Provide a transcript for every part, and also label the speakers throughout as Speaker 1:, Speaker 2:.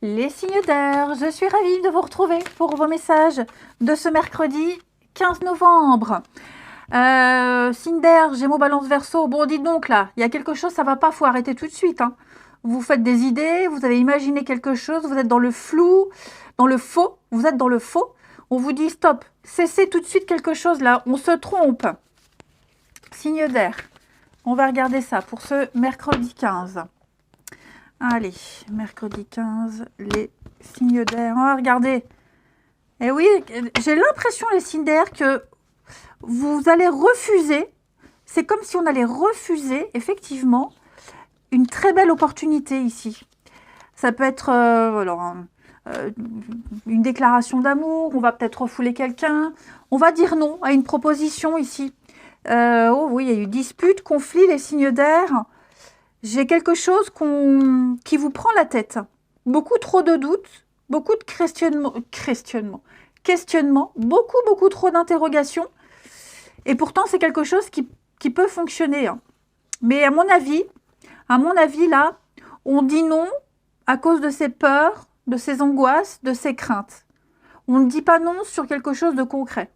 Speaker 1: Les signes d'air, je suis ravie de vous retrouver pour vos messages de ce mercredi 15 novembre. Signe d'air, Gémeaux, Balance, Verseau. Bon, dites donc là, il y a quelque chose, ça va pas, faut arrêter tout de suite. Hein. Vous faites des idées, vous avez imaginé quelque chose, vous êtes dans le flou, dans le faux, vous êtes dans le faux. On vous dit stop, cessez tout de suite quelque chose là, on se trompe. Signe d'air, on va regarder ça pour ce mercredi 15. Allez, mercredi 15, les signes d'air. On va regarder. Et oui, j'ai l'impression, les signes d'air, que vous allez refuser. C'est comme si on allait refuser, effectivement, une très belle opportunité ici. Ça peut être une déclaration d'amour. On va peut-être refouler quelqu'un. On va dire non à une proposition ici. Oh oui, il y a eu dispute, conflit, les signes d'air. J'ai quelque chose qui vous prend la tête. Beaucoup trop de doutes, beaucoup de questionnements, beaucoup trop d'interrogations. Et pourtant, c'est quelque chose qui peut fonctionner. Hein. Mais à mon avis, là, on dit non à cause de ses peurs, de ses angoisses, de ses craintes. On ne dit pas non sur quelque chose de concret,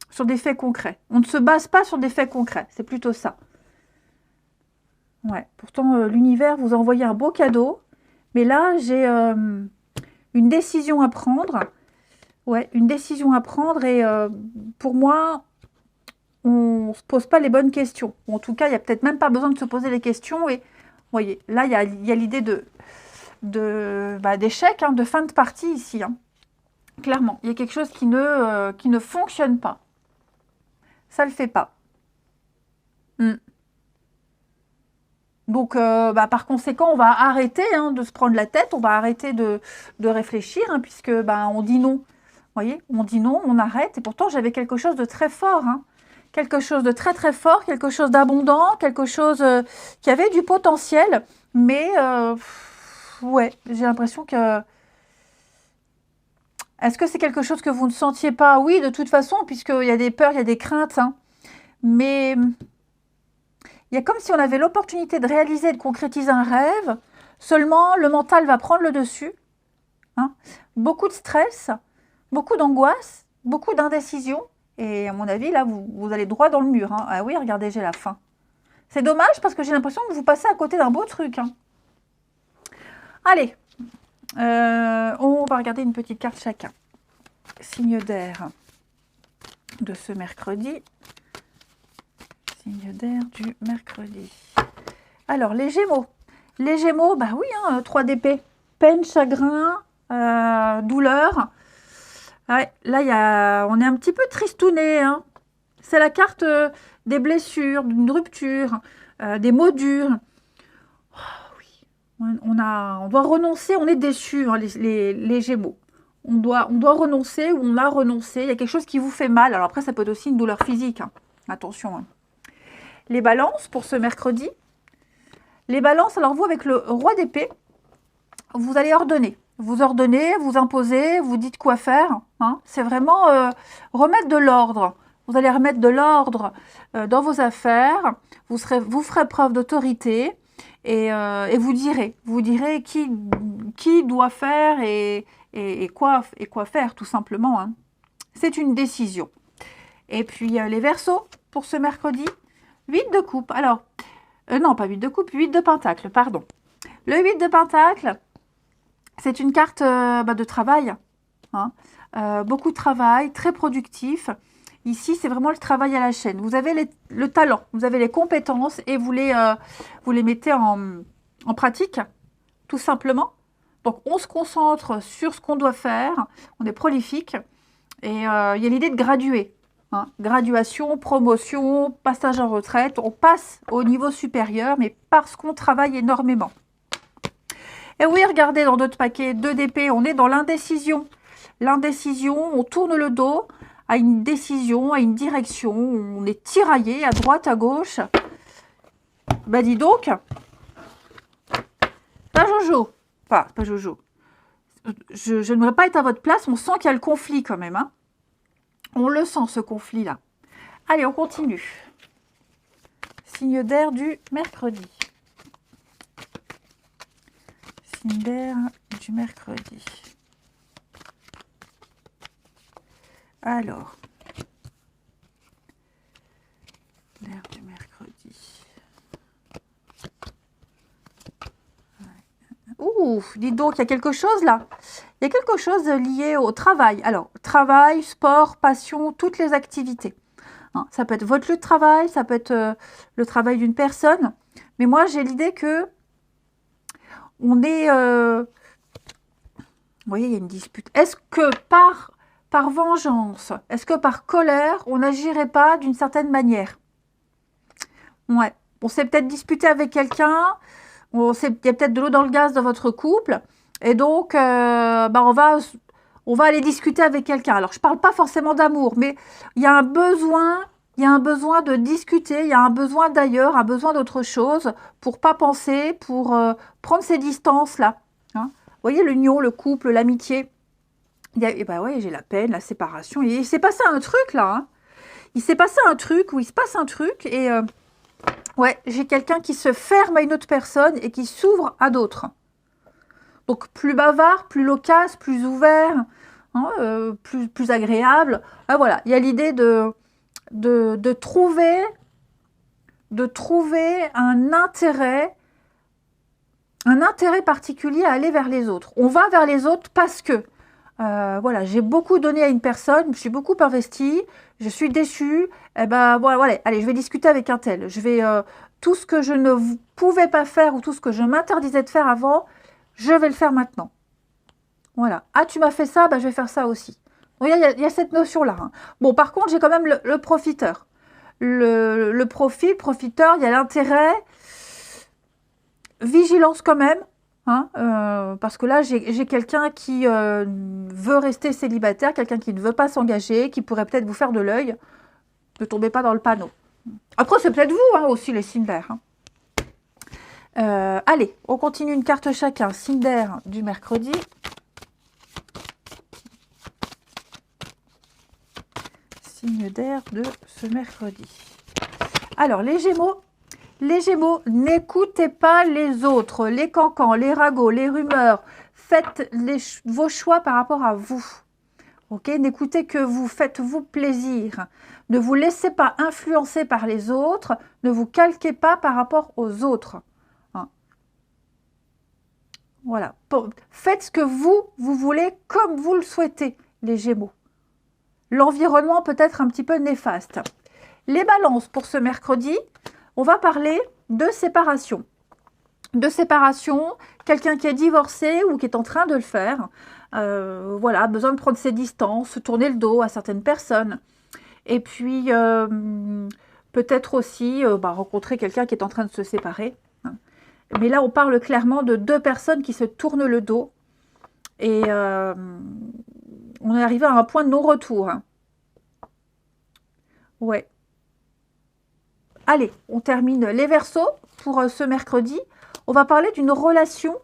Speaker 1: sur des faits concrets. On ne se base pas sur des faits concrets, c'est plutôt ça. Ouais, pourtant, l'univers vous a envoyé un beau cadeau. Mais là, j'ai une décision à prendre. Ouais, une décision à prendre. Et pour moi, on ne se pose pas les bonnes questions. Ou en tout cas, il n'y a peut-être même pas besoin de se poser les questions. Et vous voyez, là, il y a l'idée d'échec, hein, de fin de partie ici. Hein. Clairement, il y a quelque chose qui ne fonctionne pas. Ça ne le fait pas. Donc, par conséquent, on va arrêter de se prendre la tête, on va arrêter de réfléchir, puisque on dit non. Vous voyez, on dit non, on arrête. Et pourtant, j'avais quelque chose de très fort, quelque chose de très très fort, quelque chose d'abondant, quelque chose qui avait du potentiel. Mais, ouais, j'ai l'impression que... Est-ce que c'est quelque chose que vous ne sentiez pas? Oui, de toute façon, puisqu'il y a des peurs, il y a des craintes. Mais... il y a comme si on avait l'opportunité de réaliser, de concrétiser un rêve, seulement le mental va prendre le dessus. Beaucoup de stress, beaucoup d'angoisse, beaucoup d'indécision. Et à mon avis, là, vous allez droit dans le mur. Ah oui, regardez, j'ai la faim. C'est dommage parce que j'ai l'impression que vous passez à côté d'un beau truc. Allez, on va regarder une petite carte chacun. Signe d'air de ce mercredi. Signe d'air du mercredi. Alors, les Gémeaux. Les Gémeaux, bah oui, 3 d'épée. Peine, chagrin, douleur. Ouais, là, on est un petit peu tristouné. C'est la carte des blessures, d'une rupture, des mots durs. Oh, oui, on doit renoncer, on est déçus, les Gémeaux. On doit renoncer ou on a renoncé. Il y a quelque chose qui vous fait mal. Alors après, ça peut être aussi une douleur physique. Attention. Les balances pour ce mercredi. Les balances, alors vous, avec le roi d'épée, vous allez ordonner. Vous ordonnez, vous imposez, vous dites quoi faire. C'est vraiment remettre de l'ordre. Vous allez remettre de l'ordre dans vos affaires. Vous ferez preuve d'autorité et vous direz qui doit faire et quoi faire, tout simplement. C'est une décision. Et puis, les Verseaux, pour ce mercredi. 8 de coupe. Alors, non, pas 8 de coupe, 8 de pentacle, pardon. Le 8 de pentacle, c'est une carte de travail. Beaucoup de travail, très productif. Ici, c'est vraiment le travail à la chaîne. Vous avez le talent, vous avez les compétences et vous les mettez en pratique, tout simplement. Donc, on se concentre sur ce qu'on doit faire. On est prolifique. Et il y a l'idée de graduer. Graduation, promotion, passage en retraite, on passe au niveau supérieur, mais parce qu'on travaille énormément. Et oui, regardez dans notre paquet 2 d'épée, on est dans l'indécision. L'indécision, on tourne le dos à une décision, à une direction, on est tiraillé à droite, à gauche. Bah dis donc, pas Jojo, pas Jojo. Je n'aimerais pas être à votre place, on sent qu'il y a le conflit quand même. On le sent, ce conflit-là. Allez, on continue. Signe d'air du mercredi. signe d'air du mercredi. Alors, l'air du mercredi. Ouh, dites donc, il y a quelque chose là. Il y a quelque chose lié au travail. Alors, travail, sport, passion, toutes les activités. Hein, ça peut être votre lieu de travail, ça peut être le travail d'une personne. Mais moi, j'ai l'idée que on est... vous voyez, il y a une dispute. Est-ce que par vengeance, est-ce que par colère, on n'agirait pas d'une certaine manière? Ouais. On s'est peut-être disputé avec quelqu'un, il y a peut-être de l'eau dans le gaz dans votre couple, et donc on va aller discuter avec quelqu'un. Alors, je ne parle pas forcément d'amour, mais il y a un besoin de discuter, il y a un besoin d'ailleurs, un besoin d'autre chose, pour pas penser, pour prendre ces distances-là. Hein. Vous voyez, l'union, le couple, l'amitié. Ouais, j'ai la peine, la séparation. Il s'est passé un truc là. Hein. Il s'est passé un truc, où il se passe un truc, et ouais, j'ai quelqu'un qui se ferme à une autre personne et qui s'ouvre à d'autres. Donc, plus bavard, plus loquace, plus ouvert, hein, plus agréable. Ah, voilà, il y a l'idée de trouver un intérêt particulier à aller vers les autres. On va vers les autres parce que, voilà, j'ai beaucoup donné à une personne, je suis beaucoup investie, je suis déçue, eh ben voilà, allez, je vais discuter avec un tel. Je vais, tout ce que je ne pouvais pas faire ou tout ce que je m'interdisais de faire avant, je vais le faire maintenant. Voilà. Ah, tu m'as fait ça, bah, je vais faire ça aussi. Donc, il y a cette notion-là. Hein. Bon, par contre, j'ai quand même le profiteur. Le profiteur, il y a l'intérêt, vigilance quand même, hein, parce que là, j'ai quelqu'un qui veut rester célibataire, quelqu'un qui ne veut pas s'engager, qui pourrait peut-être vous faire de l'œil. Ne tombez pas dans le panneau. Après, c'est peut-être vous hein, aussi, les signes d'air. Hein. Allez, on continue une carte chacun. Signe d'air du mercredi. Signe d'air de ce mercredi. Alors, les Gémeaux. Les Gémeaux, n'écoutez pas les autres, les cancans, les ragots, les rumeurs. Faites vos choix par rapport à vous. Ok, n'écoutez que vous, faites-vous plaisir. Ne vous laissez pas influencer par les autres. Ne vous calquez pas par rapport aux autres. Hein. Voilà. Faites ce que vous voulez comme vous le souhaitez, les Gémeaux. L'environnement peut être un petit peu néfaste. Les Balances pour ce mercredi, on va parler de séparation. De séparation, quelqu'un qui est divorcé ou qui est en train de le faire, voilà, besoin de prendre ses distances, tourner le dos à certaines personnes. Et puis, peut-être aussi rencontrer quelqu'un qui est en train de se séparer. Hein. Mais là, on parle clairement de deux personnes qui se tournent le dos. Et on est arrivé à un point de non-retour. Hein. Ouais. Allez, on termine les Verseaux pour ce mercredi. On va parler d'une relation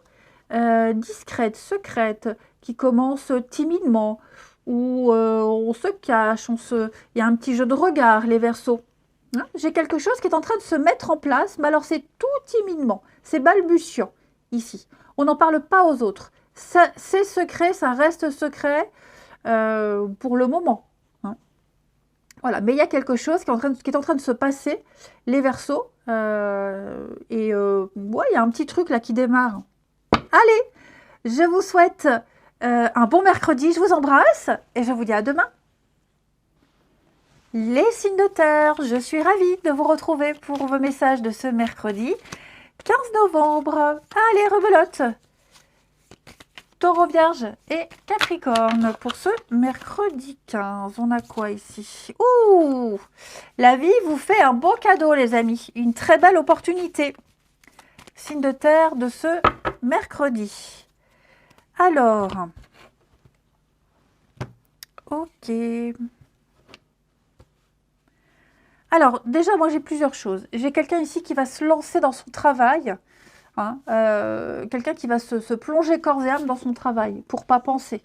Speaker 1: discrète, secrète, qui commence timidement, où on se cache, il y a un petit jeu de regard, les Verseaux. Hein, j'ai quelque chose qui est en train de se mettre en place, mais alors c'est tout timidement, c'est balbutiant ici. On n'en parle pas aux autres. C'est secret, ça reste secret pour le moment. Voilà, mais il y a quelque chose qui est en train de se passer, les Verseaux, ouais, il y a un petit truc là qui démarre. Allez, je vous souhaite un bon mercredi, je vous embrasse et je vous dis à demain. Les signes de terre, je suis ravie de vous retrouver pour vos messages de ce mercredi 15 novembre. Allez, rebelote! Taureau, Vierge et Capricorne pour ce mercredi 15. On a quoi ici? Ouh! La vie vous fait un beau cadeau, les amis. Une très belle opportunité. Signe de terre de ce mercredi. Alors, ok. Alors, déjà, moi, j'ai plusieurs choses. J'ai quelqu'un ici qui va se lancer dans son travail. Hein, quelqu'un qui va se plonger corps et âme dans son travail pour pas penser,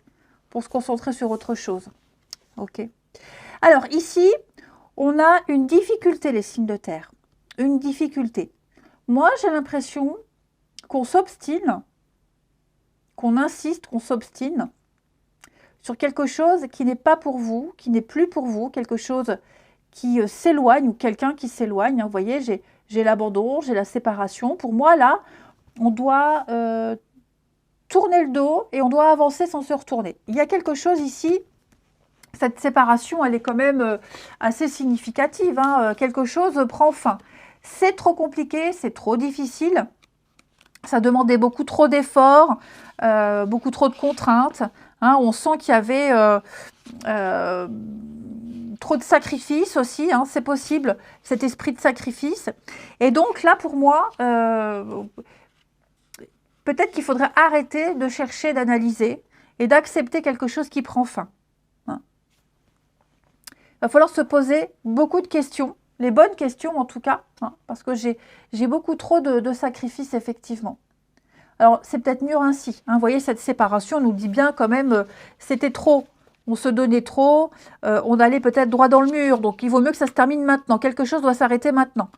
Speaker 1: pour se concentrer sur autre chose. Ok. Alors ici, on a une difficulté, les signes de terre. Une difficulté. Moi, j'ai l'impression qu'on s'obstine qu'on insiste, qu'on s'obstine sur quelque chose qui n'est pas pour vous, qui n'est plus pour vous, quelque chose qui s'éloigne ou quelqu'un qui s'éloigne. Vous voyez, j'ai l'abandon, j'ai la séparation. Pour moi, là, on doit tourner le dos et on doit avancer sans se retourner. Il y a quelque chose ici, cette séparation, elle est quand même assez significative. Hein. Quelque chose prend fin. C'est trop compliqué, c'est trop difficile. Ça demandait beaucoup trop d'efforts, beaucoup trop de contraintes. Hein. On sent qu'il y avait trop de sacrifices aussi, hein. C'est possible, cet esprit de sacrifice. Et donc là, pour moi, peut-être qu'il faudrait arrêter de chercher, d'analyser et d'accepter quelque chose qui prend fin. Hein. Il va falloir se poser beaucoup de questions, les bonnes questions en tout cas, hein, parce que j'ai beaucoup trop de sacrifices effectivement. Alors c'est peut-être mieux ainsi. Hein. Vous voyez, cette séparation nous dit bien quand même, c'était trop. On se donnait trop, on allait peut-être droit dans le mur, donc il vaut mieux que ça se termine maintenant. Quelque chose doit s'arrêter maintenant.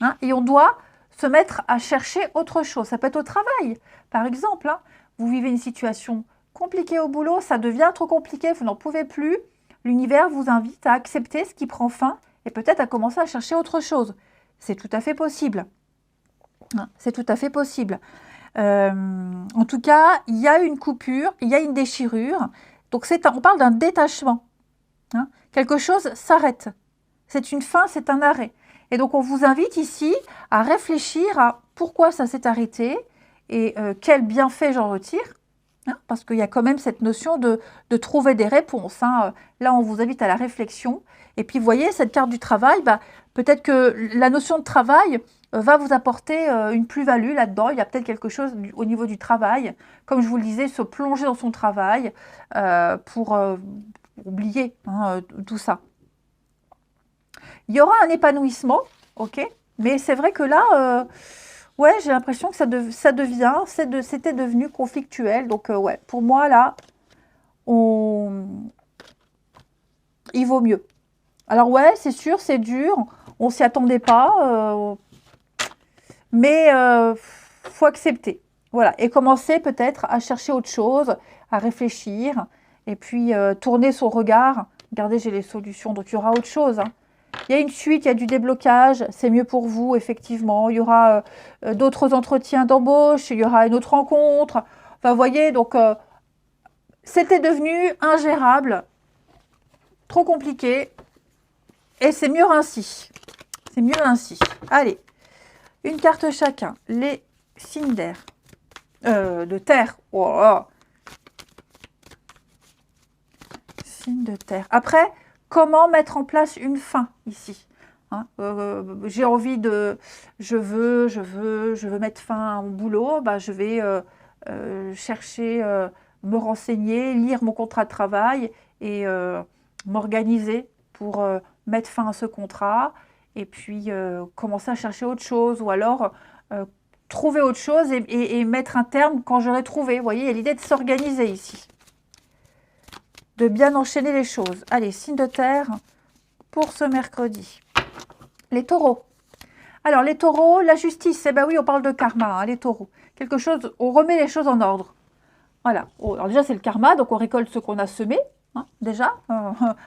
Speaker 1: Hein. Et on doit se mettre à chercher autre chose. Ça peut être au travail, par exemple. Hein, vous vivez une situation compliquée au boulot, ça devient trop compliqué, vous n'en pouvez plus. L'univers vous invite à accepter ce qui prend fin et peut-être à commencer à chercher autre chose. C'est tout à fait possible. Hein, c'est tout à fait possible. En tout cas, il y a une coupure, il y a une déchirure. Donc on parle d'un détachement. Hein, quelque chose s'arrête. C'est une fin, c'est un arrêt. Et donc, on vous invite ici à réfléchir à pourquoi ça s'est arrêté et quel bienfait j'en retire. Hein, parce qu'il y a quand même cette notion de trouver des réponses. Hein. Là, on vous invite à la réflexion. Et puis, vous voyez, cette carte du travail, peut-être que la notion de travail va vous apporter une plus-value là-dedans. Il y a peut-être quelque chose au niveau du travail. Comme je vous le disais, se plonger dans son travail pour oublier tout ça. Il y aura un épanouissement, ok, mais c'est vrai que là, ouais, j'ai l'impression que ça devient, c'était devenu conflictuel. Donc, ouais, pour moi, là, il vaut mieux. Alors, ouais, c'est sûr, c'est dur, on s'y attendait pas, mais faut accepter. Voilà, et commencer peut-être à chercher autre chose, à réfléchir, et puis tourner son regard. Regardez, j'ai les solutions, donc il y aura autre chose, hein. Il y a une suite, il y a du déblocage, c'est mieux pour vous, effectivement. Il y aura d'autres entretiens d'embauche, il y aura une autre rencontre. Enfin, vous voyez, donc, c'était devenu ingérable, trop compliqué, et c'est mieux ainsi. C'est mieux ainsi. Allez, une carte chacun. Les signes d'air. De terre. Oh là. Signes de terre. Après... Comment mettre en place une fin ici, hein, j'ai envie de... Je veux mettre fin à mon boulot, je vais chercher, me renseigner, lire mon contrat de travail et m'organiser pour mettre fin à ce contrat et puis commencer à chercher autre chose ou alors trouver autre chose et mettre un terme quand j'aurai trouvé. Vous voyez, il y a l'idée de s'organiser ici. De bien enchaîner les choses. Allez, signe de terre pour ce mercredi. Les taureaux. Alors, les taureaux, la justice, eh ben oui, on parle de karma, hein, les taureaux. Quelque chose, on remet les choses en ordre. Voilà. Alors déjà, c'est le karma, donc on récolte ce qu'on a semé, hein, déjà,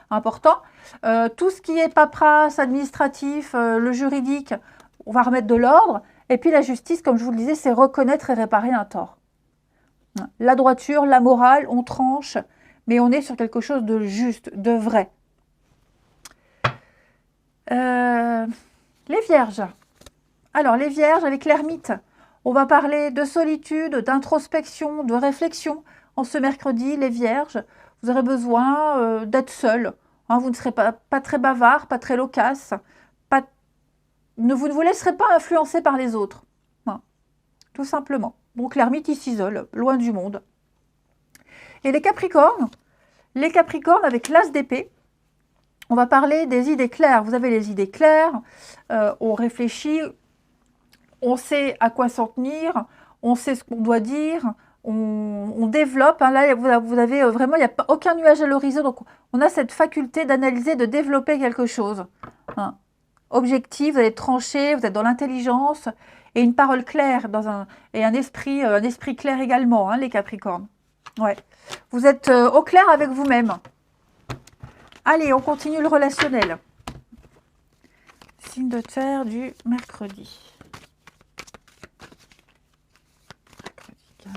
Speaker 1: important. Tout ce qui est paperasse, administratif, le juridique, on va remettre de l'ordre. Et puis la justice, comme je vous le disais, c'est reconnaître et réparer un tort. La droiture, la morale, on tranche, mais on est sur quelque chose de juste, de vrai. Les vierges. Alors, les vierges avec l'ermite, on va parler de solitude, d'introspection, de réflexion. En ce mercredi, les vierges, vous aurez besoin d'être seul. Hein, vous ne serez pas très bavard, pas très loquace. Vous ne vous laisserez pas influencer par les autres. Hein, tout simplement. Donc, l'ermite, il s'isole, loin du monde. Et les capricornes avec l'as d'épée, on va parler des idées claires. Vous avez les idées claires, on réfléchit, on sait à quoi s'en tenir, on sait ce qu'on doit dire, on développe. Hein, là, vous avez vraiment, il n'y a pas aucun nuage à l'horizon, donc on a cette faculté d'analyser, de développer quelque chose. Hein. Objectif, vous allez trancher, vous êtes dans l'intelligence, et une parole claire et un esprit clair également, hein, les Capricornes. Ouais. Vous êtes au clair avec vous-même. Allez, on continue le relationnel. Signe de terre du mercredi. Mercredi 15,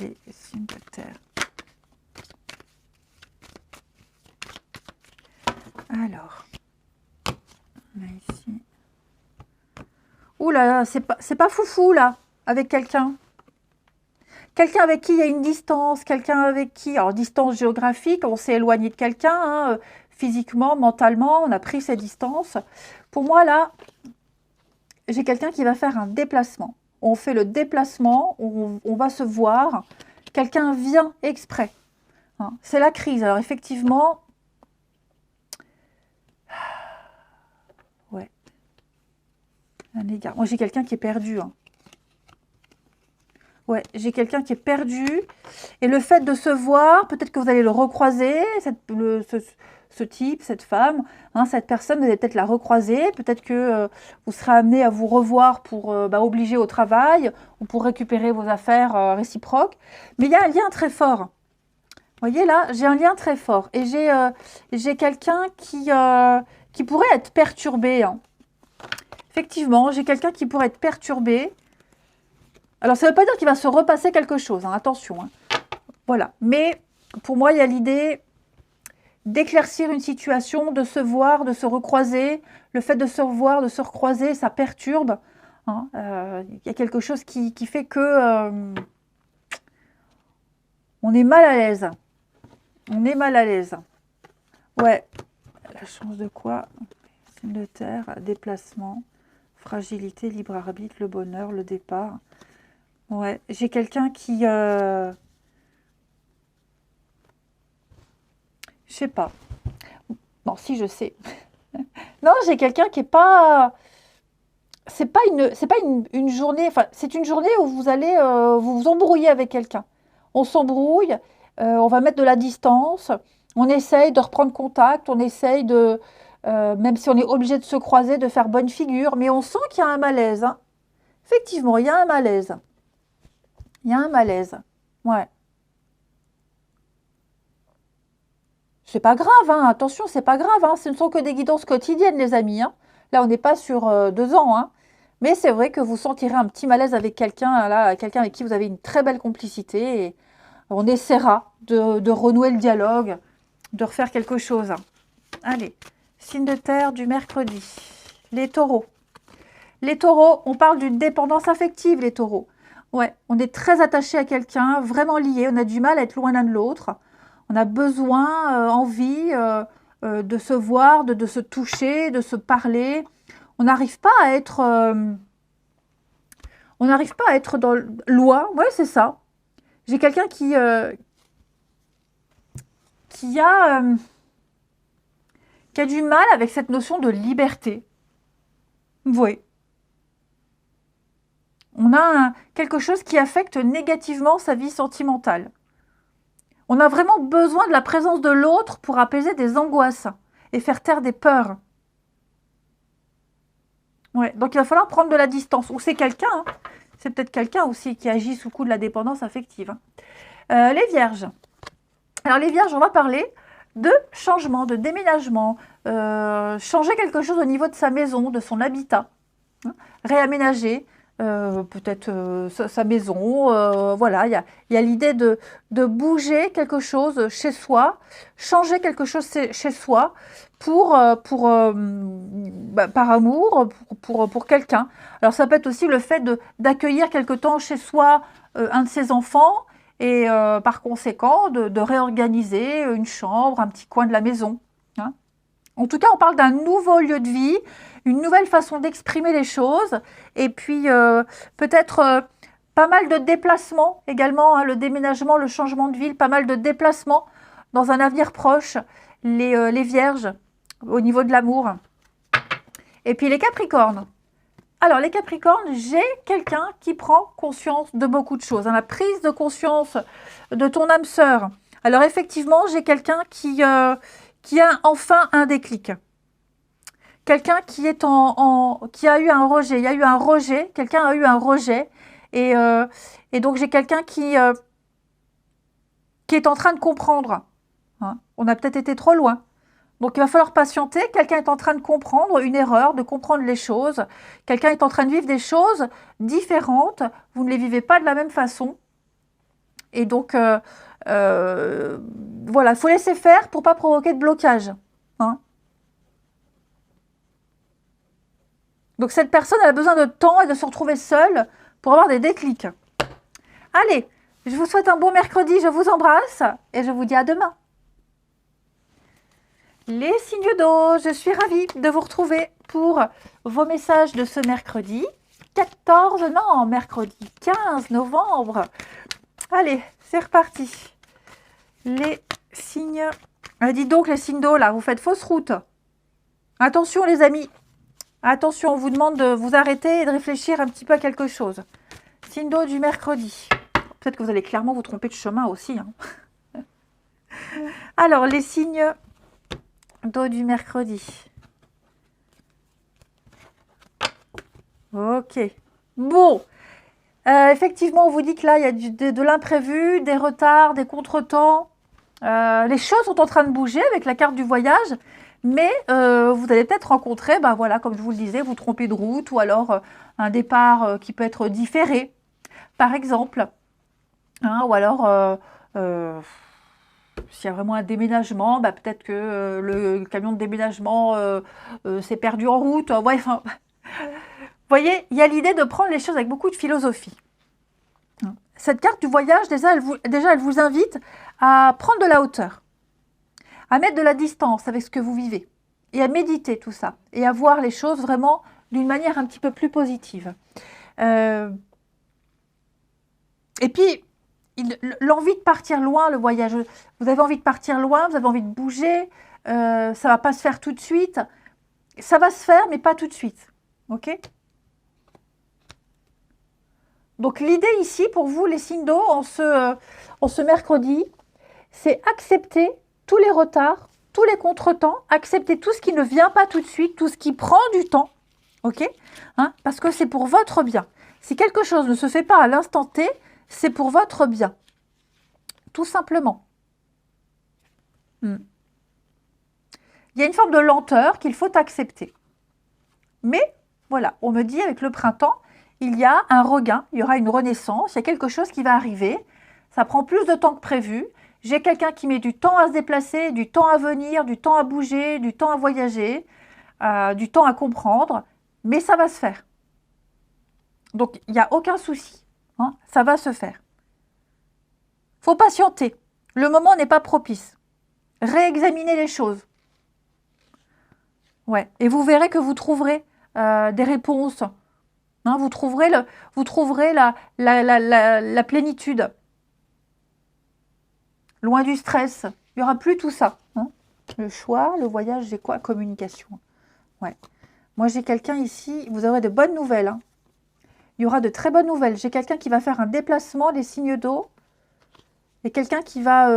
Speaker 1: les signes de terre. Alors, on a ici. Ouh là là, c'est pas foufou là, avec quelqu'un. Quelqu'un avec qui il y a une distance, quelqu'un avec qui, alors distance géographique, on s'est éloigné de quelqu'un, hein, physiquement, mentalement, on a pris ses distances. Pour moi là, j'ai quelqu'un qui va faire un déplacement. On fait le déplacement, on va se voir, quelqu'un vient exprès. Hein. C'est la crise, alors effectivement, ouais, un égard. Moi j'ai quelqu'un qui est perdu, hein. Ouais, j'ai quelqu'un qui est perdu. Et le fait de se voir, peut-être que vous allez le recroiser, ce type, cette femme, hein, cette personne, vous allez peut-être la recroiser. Peut-être que vous serez amené à vous revoir pour obliger au travail ou pour récupérer vos affaires réciproques. Mais il y a un lien très fort. Vous voyez là, j'ai un lien très fort. Et j'ai quelqu'un qui pourrait être perturbé. Hein. Effectivement, j'ai quelqu'un qui pourrait être perturbé. Alors, ça ne veut pas dire qu'il va se repasser quelque chose, hein, attention. Hein. Voilà. Mais pour moi, il y a l'idée d'éclaircir une situation, de se voir, de se recroiser. Le fait de se revoir, de se recroiser, ça perturbe. Hein. Il y a quelque chose qui fait que on est mal à l'aise. On est mal à l'aise. Ouais. La chance de quoi? Signe de terre, déplacement, fragilité, libre arbitre, le bonheur, le départ. Ouais, j'ai quelqu'un qui... je sais pas. Bon, si, je sais. Non, j'ai quelqu'un qui est pas... C'est pas une journée... Enfin, c'est une journée où vous allez vous embrouiller avec quelqu'un. On s'embrouille, on va mettre de la distance, on essaye de reprendre contact, on essaye de... même si on est obligé de se croiser, de faire bonne figure, mais on sent qu'il y a un malaise. Hein. Effectivement, il y a un malaise. Il y a un malaise. Ouais. C'est pas grave, hein. Attention, c'est pas grave. Hein. Ce ne sont que des guidances quotidiennes, les amis. Hein. Là, on n'est pas sur 2 ans. Hein. Mais c'est vrai que vous sentirez un petit malaise avec quelqu'un, là, quelqu'un avec qui vous avez une très belle complicité. Et on essaiera de renouer le dialogue, de refaire quelque chose. Allez, signe de terre du mercredi. Les taureaux. Les taureaux, on parle d'une dépendance affective, les taureaux. Ouais, on est très attaché à quelqu'un, vraiment lié, on a du mal à être loin l'un de l'autre. On a besoin, envie de se voir, de se toucher, de se parler. On n'arrive pas à être... on n'arrive pas à être dans loin. Ouais, c'est ça. J'ai quelqu'un qui a du mal avec cette notion de liberté. Oui. On a quelque chose qui affecte négativement sa vie sentimentale. On a vraiment besoin de la présence de l'autre pour apaiser des angoisses et faire taire des peurs. Ouais, donc il va falloir prendre de la distance. Ou c'est quelqu'un, hein. C'est peut-être quelqu'un aussi qui agit sous coup de la dépendance affective. Hein. Les vierges. Alors les vierges, on va parler de changement, de déménagement, changer quelque chose au niveau de sa maison, de son habitat, hein, réaménager. Peut-être sa maison, voilà, il y a l'idée de bouger quelque chose chez soi, changer quelque chose chez soi par amour pour quelqu'un. Alors ça peut être aussi le fait d'accueillir quelque temps chez soi un de ses enfants et par conséquent de réorganiser une chambre, un petit coin de la maison. Hein. En tout cas, on parle d'un nouveau lieu de vie, une nouvelle façon d'exprimer les choses, et puis peut-être pas mal de déplacements également, hein, le déménagement, le changement de ville, pas mal de déplacements dans un avenir proche, les vierges, au niveau de l'amour. Et puis les capricornes. Alors les capricornes, j'ai quelqu'un qui prend conscience de beaucoup de choses, hein, la prise de conscience de ton âme sœur. Alors effectivement, j'ai quelqu'un qui a enfin un déclic. quelqu'un qui est qui a eu un rejet. Il y a eu un rejet, quelqu'un a eu un rejet. Et donc, j'ai quelqu'un qui est en train de comprendre. Hein. On a peut-être été trop loin. Donc, il va falloir patienter. Quelqu'un est en train de comprendre une erreur, de comprendre les choses. Quelqu'un est en train de vivre des choses différentes. Vous ne les vivez pas de la même façon. Et donc, voilà, il faut laisser faire pour ne pas provoquer de blocage. Hein. Donc, cette personne elle a besoin de temps et de se retrouver seule pour avoir des déclics. Allez, je vous souhaite un bon mercredi. Je vous embrasse et je vous dis à demain. Les signes d'eau, je suis ravie de vous retrouver pour vos messages de ce mercredi 14, non, mercredi 15 novembre. Allez, c'est reparti. Les signes... dis donc les signes d'eau, là, vous faites fausse route. Attention les amis. Attention, on vous demande de vous arrêter et de réfléchir un petit peu à quelque chose. Signe d'eau du mercredi. Peut-être que vous allez clairement vous tromper de chemin aussi. Hein. Alors, les signes... d'eau du mercredi. Ok. Bon. Effectivement, on vous dit que là, il y a de l'imprévu, des retards, des contretemps. Les choses sont en train de bouger avec la carte du voyage. Mais vous allez peut-être rencontrer, bah voilà, comme je vous le disais, vous tromper de route ou alors un départ qui peut être différé, par exemple. Hein, ou alors... s'il y a vraiment un déménagement, bah peut-être que le camion de déménagement s'est perdu en route. Ouais, enfin, vous voyez, il y a l'idée de prendre les choses avec beaucoup de philosophie. Cette carte du voyage, déjà, elle vous invite à prendre de la hauteur, à mettre de la distance avec ce que vous vivez et à méditer tout ça et à voir les choses vraiment d'une manière un petit peu plus positive. Et puis, l'envie de partir loin, le voyage, vous avez envie de partir loin, vous avez envie de bouger, ça ne va pas se faire tout de suite. Ça va se faire, mais pas tout de suite. Ok ? Donc l'idée ici, pour vous, les signes d'eau, en ce mercredi, c'est accepter tous les retards, tous les contretemps, accepter tout ce qui ne vient pas tout de suite, tout ce qui prend du temps. Ok ? Hein ? Parce que c'est pour votre bien. Si quelque chose ne se fait pas à l'instant T, c'est pour votre bien. Tout simplement. Il y a une forme de lenteur qu'il faut accepter. Mais, voilà, on me dit avec le printemps, il y a un regain, il y aura une renaissance, il y a quelque chose qui va arriver. Ça prend plus de temps que prévu. J'ai quelqu'un qui met du temps à se déplacer, du temps à venir, du temps à bouger, du temps à voyager, du temps à comprendre. Mais ça va se faire. Donc, il n'y a aucun souci. Hein, ça va se faire. Il faut patienter. Le moment n'est pas propice. Réexaminer les choses. Ouais. Et vous verrez que vous trouverez des réponses. Hein, vous trouverez la plénitude. Loin du stress. Il n'y aura plus tout ça. Hein. Le choix, le voyage, j'ai quoi ? Communication. Ouais. Moi, j'ai quelqu'un ici. Vous aurez de bonnes nouvelles. Hein. Il y aura de très bonnes nouvelles. J'ai quelqu'un qui va faire un déplacement, les signes d'eau. Et quelqu'un qui va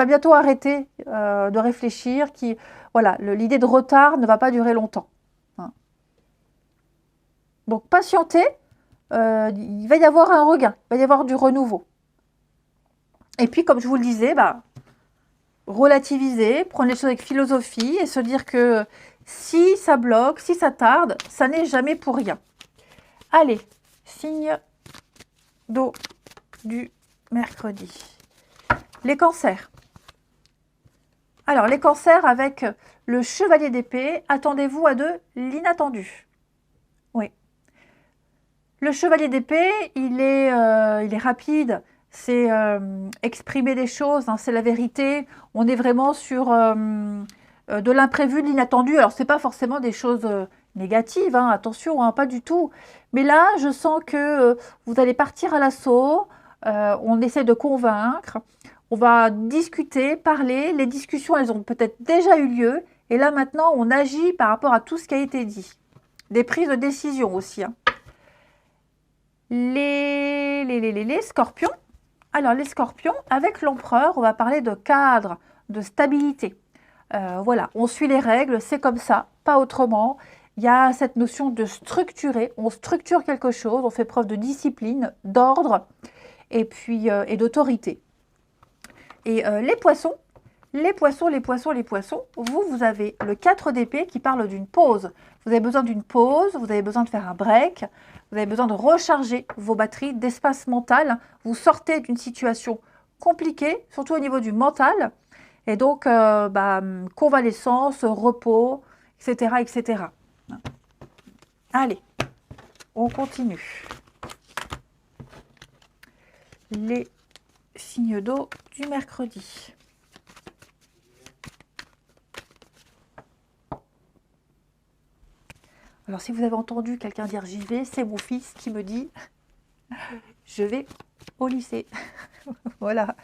Speaker 1: bientôt arrêter de réfléchir. Voilà, l'idée de retard ne va pas durer longtemps. Hein. Donc, patientez. Il va y avoir un regain. Il va y avoir du renouveau. Et puis, comme je vous le disais, relativiser, prendre les choses avec philosophie et se dire que si ça bloque, si ça tarde, ça n'est jamais pour rien. Allez, signe d'eau du mercredi. Les cancers. Alors, les cancers avec le chevalier d'épée, attendez-vous à de l'inattendu. Oui. Le chevalier d'épée, il est rapide. C'est exprimer des choses, hein, c'est la vérité. On est vraiment sur de l'imprévu, de l'inattendu. Alors, ce n'est pas forcément des choses négatives, hein, attention, hein, pas du tout. Mais là, je sens que vous allez partir à l'assaut. On essaie de convaincre. On va discuter, parler. Les discussions, elles ont peut-être déjà eu lieu. Et là, maintenant, on agit par rapport à tout ce qui a été dit. Des prises de décision aussi. Hein. Les scorpions. Alors, les scorpions, avec l'empereur, on va parler de cadre, de stabilité. Voilà, on suit les règles, c'est comme ça, pas autrement. Il y a cette notion de structurer, on structure quelque chose, on fait preuve de discipline, d'ordre et puis et d'autorité. Et les poissons, vous avez le 4 d'épée qui parle d'une pause. Vous avez besoin d'une pause, vous avez besoin de faire un break, vous avez besoin de recharger vos batteries d'espace mental. Vous sortez d'une situation compliquée, surtout au niveau du mental. Et donc, convalescence, repos, etc., etc. Allez, on continue. Les signes d'eau du mercredi. Alors, si vous avez entendu quelqu'un dire j'y vais, c'est mon fils qui me dit je vais au lycée. Voilà.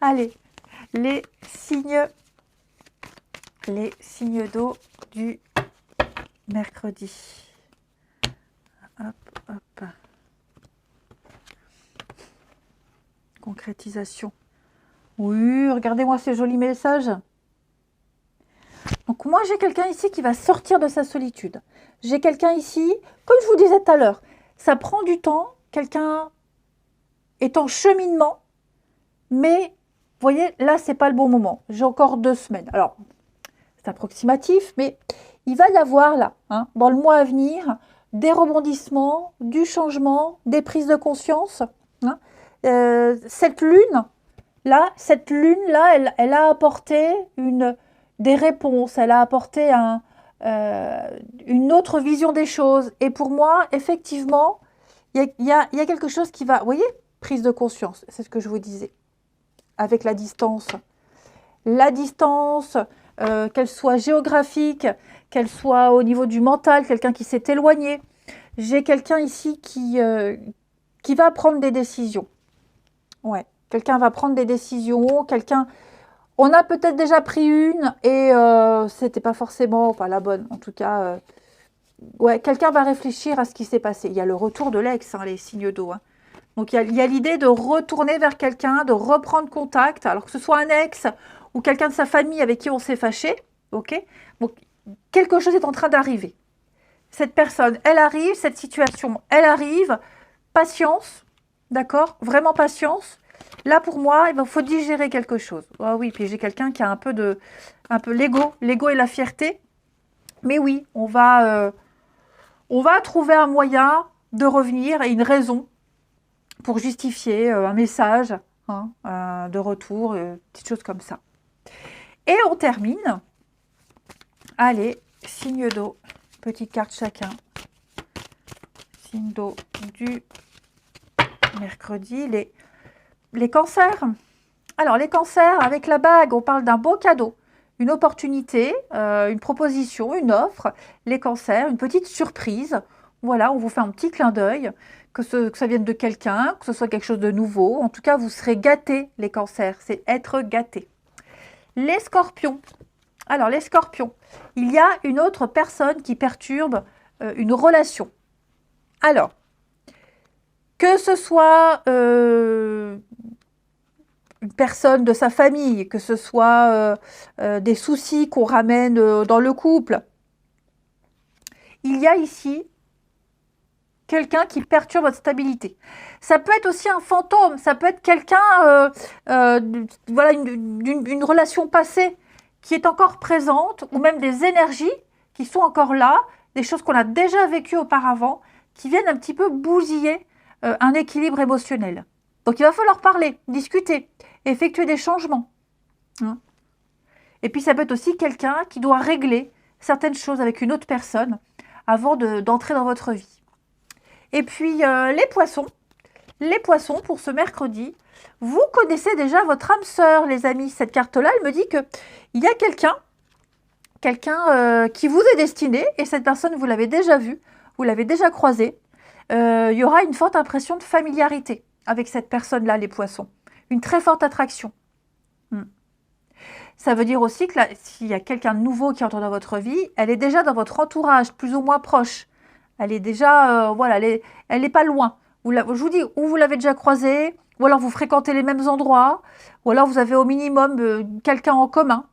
Speaker 1: Allez, les signes d'eau du mercredi. Hop, hop. Concrétisation. Oui, regardez-moi ces jolis messages. Donc moi, j'ai quelqu'un ici qui va sortir de sa solitude. J'ai quelqu'un ici, comme je vous disais tout à l'heure, ça prend du temps. Quelqu'un est en cheminement, mais vous voyez, là, c'est pas le bon moment. J'ai encore 2 semaines. Alors, c'est approximatif, mais il va y avoir là, dans le mois à venir, des rebondissements, du changement, des prises de conscience. Cette lune là, elle a apporté des réponses, elle a apporté une autre vision des choses. Et pour moi, effectivement, il y a quelque chose qui va, vous voyez, prise de conscience, c'est ce que je vous disais, avec la distance. La distance, qu'elle soit géographique, qu'elle soit au niveau du mental, quelqu'un qui s'est éloigné. J'ai quelqu'un ici qui va prendre des décisions. Ouais, quelqu'un va prendre des décisions, on a peut-être déjà pris une et c'était pas forcément la bonne. En tout cas, quelqu'un va réfléchir à ce qui s'est passé. Il y a le retour de l'ex, les signes d'eau. Donc il y a l'idée de retourner vers quelqu'un, de reprendre contact, alors que ce soit un ex ou quelqu'un de sa famille avec qui on s'est fâché. Ok. Donc quelque chose est en train d'arriver. Cette personne, elle arrive, cette situation, elle arrive. Patience, d'accord? Vraiment patience. Là, pour moi, il faut digérer quelque chose. Ah oui, puis j'ai quelqu'un qui a un peu l'ego et la fierté. Mais oui, on va trouver un moyen de revenir et une raison pour justifier un message de retour, petites choses comme ça. Et on termine. Allez, signe d'eau. Petite carte chacun. Signe d'eau du mercredi. Les cancers. Alors, les cancers, avec la bague, on parle d'un beau cadeau. Une opportunité, une proposition, une offre. Les cancers, une petite surprise. Voilà, on vous fait un petit clin d'œil. Que ça vienne de quelqu'un, que ce soit quelque chose de nouveau. En tout cas, vous serez gâtés, les cancers. C'est être gâtés. Les scorpions. Alors, les scorpions. Il y a une autre personne qui perturbe une relation. Alors, que ce soit une personne de sa famille, que ce soit des soucis qu'on ramène dans le couple, il y a ici quelqu'un qui perturbe votre stabilité. Ça peut être aussi un fantôme, ça peut être quelqu'un, voilà, une relation passée qui est encore présente, ou même des énergies qui sont encore là, des choses qu'on a déjà vécues auparavant, qui viennent un petit peu bousiller un équilibre émotionnel. Donc il va falloir parler, discuter, effectuer des changements. Et puis ça peut être aussi quelqu'un qui doit régler certaines choses avec une autre personne avant d'entrer dans votre vie. Et puis les poissons, pour ce mercredi, vous connaissez déjà votre âme sœur, les amis. Cette carte-là, elle me dit qu'il y a quelqu'un qui vous est destiné, et cette personne, vous l'avez déjà vue, vous l'avez déjà croisée. Il y aura une forte impression de familiarité avec cette personne-là, les poissons. Une très forte attraction. Ça veut dire aussi que s'il y a quelqu'un de nouveau qui entre dans votre vie, elle est déjà dans votre entourage, plus ou moins proche. Elle est déjà, elle n'est pas loin. Je vous dis, ou vous l'avez déjà croisée, ou alors vous fréquentez les mêmes endroits, ou alors vous avez au minimum quelqu'un en commun.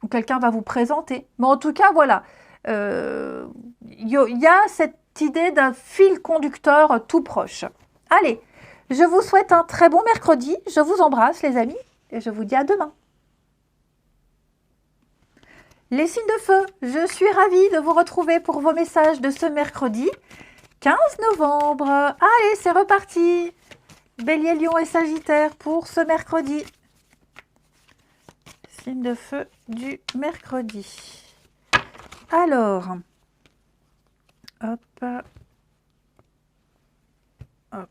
Speaker 1: ou quelqu'un va vous présenter. Mais en tout cas, voilà, il y a cette idée d'un fil conducteur tout proche. Allez, je vous souhaite un très bon mercredi. Je vous embrasse, les amis, et je vous dis à demain. Les signes de feu, je suis ravie de vous retrouver pour vos messages de ce mercredi 15 novembre. Allez, c'est reparti. Bélier, Lion et Sagittaire pour ce mercredi. Signe de feu du mercredi. Alors, hop, hop, hop,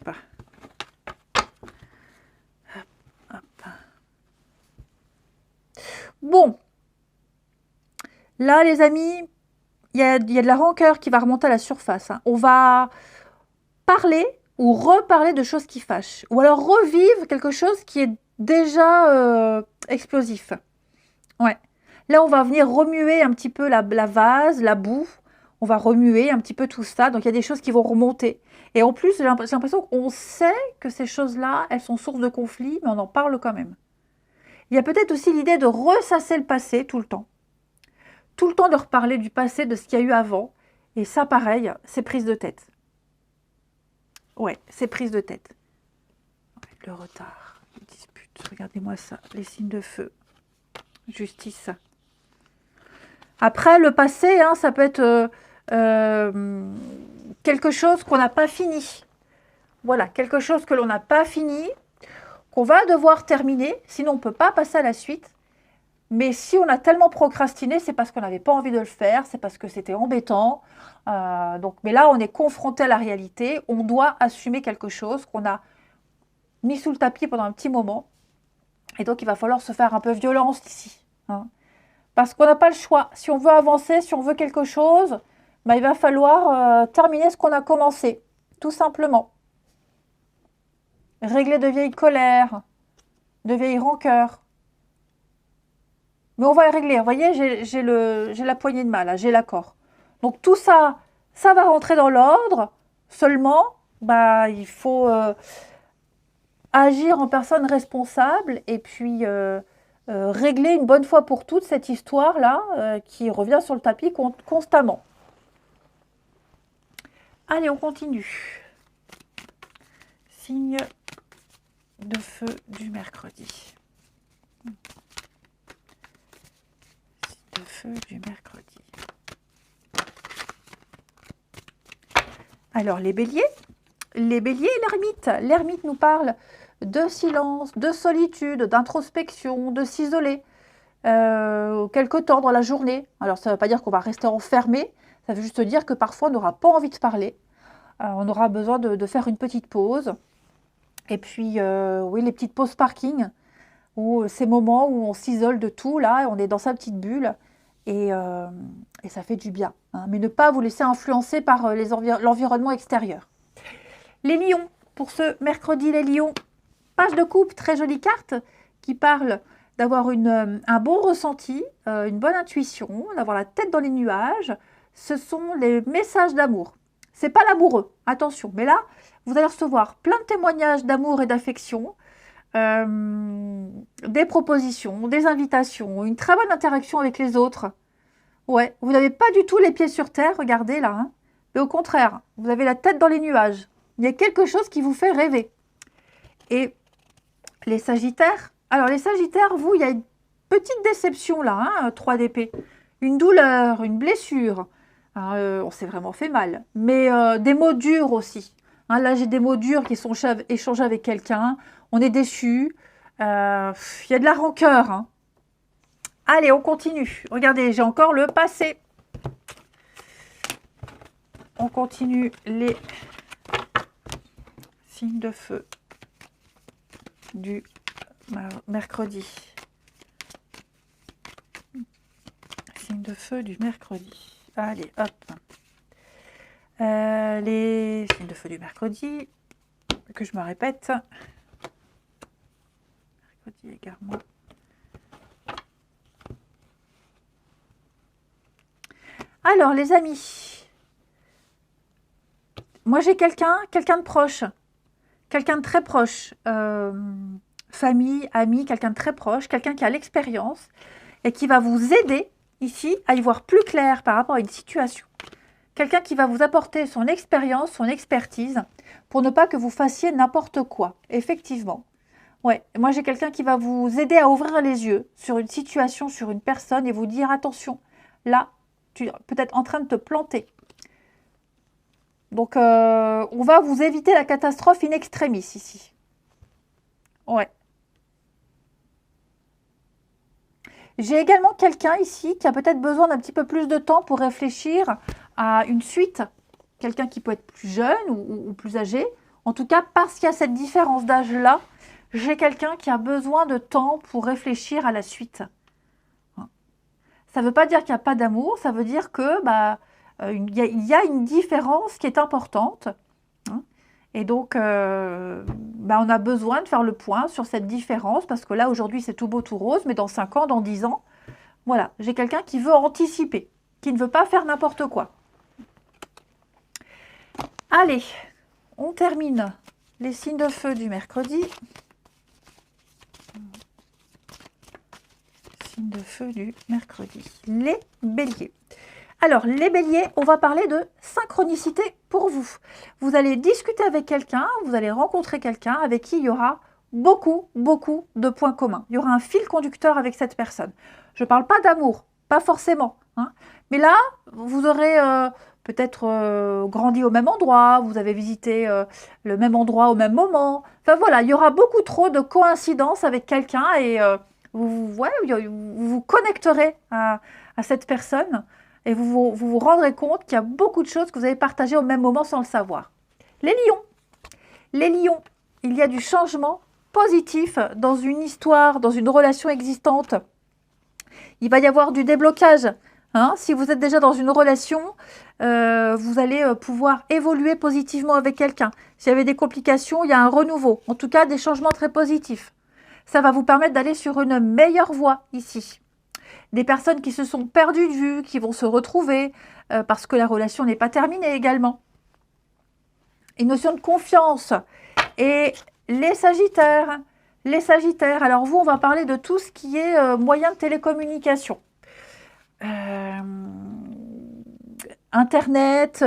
Speaker 1: hop. Bon, là les amis, il y a de la rancœur qui va remonter à la surface. Hein. On va parler ou reparler de choses qui fâchent. Ou alors revivre quelque chose qui est déjà explosif. Ouais. Là, on va venir remuer un petit peu la vase, la boue. On va remuer un petit peu tout ça. Donc, il y a des choses qui vont remonter. Et en plus, j'ai l'impression qu'on sait que ces choses-là, elles sont source de conflit, mais on en parle quand même. Il y a peut-être aussi l'idée de ressasser le passé tout le temps. Tout le temps de reparler du passé, de ce qu'il y a eu avant. Et ça, pareil, c'est prise de tête. Ouais, c'est prise de tête. Ouais, le retard, les disputes, regardez-moi ça, les signes de feu, justice. Après, le passé, hein, ça peut être quelque chose qu'on n'a pas fini. Voilà, quelque chose que l'on n'a pas fini, qu'on va devoir terminer, sinon on ne peut pas passer à la suite. Mais si on a tellement procrastiné, c'est parce qu'on n'avait pas envie de le faire, c'est parce que c'était embêtant. Mais là, on est confronté à la réalité, on doit assumer quelque chose qu'on a mis sous le tapis pendant un petit moment. Et donc, il va falloir se faire un peu violence ici. Hein. Parce qu'on n'a pas le choix. Si on veut avancer, si on veut quelque chose, il va falloir terminer ce qu'on a commencé, tout simplement. Régler de vieilles colères, de vieilles rancœurs. Mais on va les régler. Vous voyez, j'ai la poignée de main, là, j'ai l'accord. Donc tout ça, ça va rentrer dans l'ordre. Seulement, il faut agir en personne responsable et puis régler une bonne fois pour toutes cette histoire-là qui revient sur le tapis constamment. Allez, on continue. Signe de feu du mercredi. De feu du mercredi. Alors les béliers et l'ermite. L'ermite nous parle de silence, de solitude, d'introspection, de s'isoler quelque temps dans la journée. Alors ça ne veut pas dire qu'on va rester enfermé, ça veut juste dire que parfois on n'aura pas envie de parler. On aura besoin de faire une petite pause. Et puis oui, les petites pauses parking, ou ces moments où on s'isole de tout, là, on est dans sa petite bulle, et ça fait du bien. Hein. Mais ne pas vous laisser influencer par l'environnement extérieur. Les lions, pour ce mercredi, les lions, page de coupe, très jolie carte, qui parle d'avoir un bon ressenti, une bonne intuition, d'avoir la tête dans les nuages. Ce sont les messages d'amour. C'est pas l'amoureux, attention. Mais là, vous allez recevoir plein de témoignages d'amour et d'affection, des propositions, des invitations, une très bonne interaction avec les autres. Ouais, vous n'avez pas du tout les pieds sur terre, regardez là. Hein. Mais au contraire, vous avez la tête dans les nuages. Il y a quelque chose qui vous fait rêver. Et les sagittaires, alors les sagittaires, vous, il y a une petite déception là, hein, 3 d'épée. Une douleur, une blessure. On s'est vraiment fait mal. Mais des mots durs aussi. Hein, là, j'ai des mots durs qui sont échangés avec quelqu'un. On est déçus. Il y a de la rancœur. Hein. Allez, on continue. Regardez, j'ai encore le passé. On continue les signes de feu du mercredi. Signe de feu du mercredi. Allez, hop. Les signes de feu du mercredi, que je me répète. Mercredi, égare-moi. Alors, les amis, moi j'ai quelqu'un de proche, quelqu'un de très proche, famille, ami, quelqu'un de très proche, quelqu'un qui a l'expérience et qui va vous aider ici à y voir plus clair par rapport à une situation. Quelqu'un qui va vous apporter son expérience, son expertise, pour ne pas que vous fassiez n'importe quoi. Effectivement. Ouais, moi j'ai quelqu'un qui va vous aider à ouvrir les yeux sur une situation, sur une personne et vous dire attention, là, tu es peut-être en train de te planter. Donc, on va vous éviter la catastrophe in extremis ici. Ouais. J'ai également quelqu'un ici qui a peut-être besoin d'un petit peu plus de temps pour réfléchir à une suite. Quelqu'un qui peut être plus jeune ou plus âgé. En tout cas, parce qu'il y a cette différence d'âge-là, j'ai quelqu'un qui a besoin de temps pour réfléchir à la suite. Ça ne veut pas dire qu'il n'y a pas d'amour, ça veut dire que il y a une différence qui est importante. Et donc, on a besoin de faire le point sur cette différence, parce que là, aujourd'hui, c'est tout beau, tout rose, mais dans 5 ans, dans 10 ans, voilà, j'ai quelqu'un qui veut anticiper, qui ne veut pas faire n'importe quoi. Allez, on termine les signes de feu du mercredi. Signes de feu du mercredi. Les béliers. Alors, les béliers, on va parler de synchronicité pour vous. Vous allez discuter avec quelqu'un, vous allez rencontrer quelqu'un avec qui il y aura beaucoup de points communs. Il y aura un fil conducteur avec cette personne. Je ne parle pas d'amour, pas forcément. Mais là, vous aurez peut-être grandi au même endroit, vous avez visité le même endroit au même moment. Enfin voilà, il y aura beaucoup trop de coïncidences avec quelqu'un et vous vous connecterez à cette personne. Et vous vous rendrez compte qu'il y a beaucoup de choses que vous avez partagées au même moment sans le savoir. Les lions, il y a du changement positif dans une histoire, dans une relation existante. Il va y avoir du déblocage. Si vous êtes déjà dans une relation, vous allez pouvoir évoluer positivement avec quelqu'un. S'il y avait des complications, il y a un renouveau. En tout cas, des changements très positifs. Ça va vous permettre d'aller sur une meilleure voie ici. Des personnes qui se sont perdues de vue, qui vont se retrouver parce que la relation n'est pas terminée également. Une notion de confiance. Et les sagittaires, alors vous, on va parler de tout ce qui est moyen de télécommunication. Internet,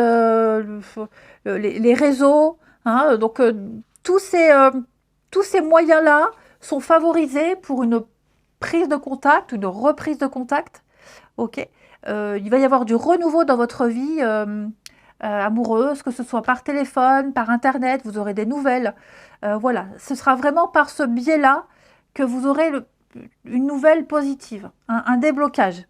Speaker 1: les réseaux, donc tous ces moyens-là sont favorisés pour une prise de contact, une reprise de contact. Ok. Il va y avoir du renouveau dans votre vie amoureuse, que ce soit par téléphone, par internet, vous aurez des nouvelles. Voilà, ce sera vraiment par ce biais-là que vous aurez une nouvelle positive, un déblocage.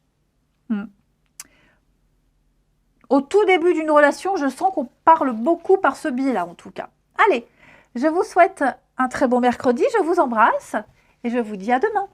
Speaker 1: Au tout début d'une relation, je sens qu'on parle beaucoup par ce biais-là, en tout cas. Allez, je vous souhaite un très bon mercredi, je vous embrasse et je vous dis à demain.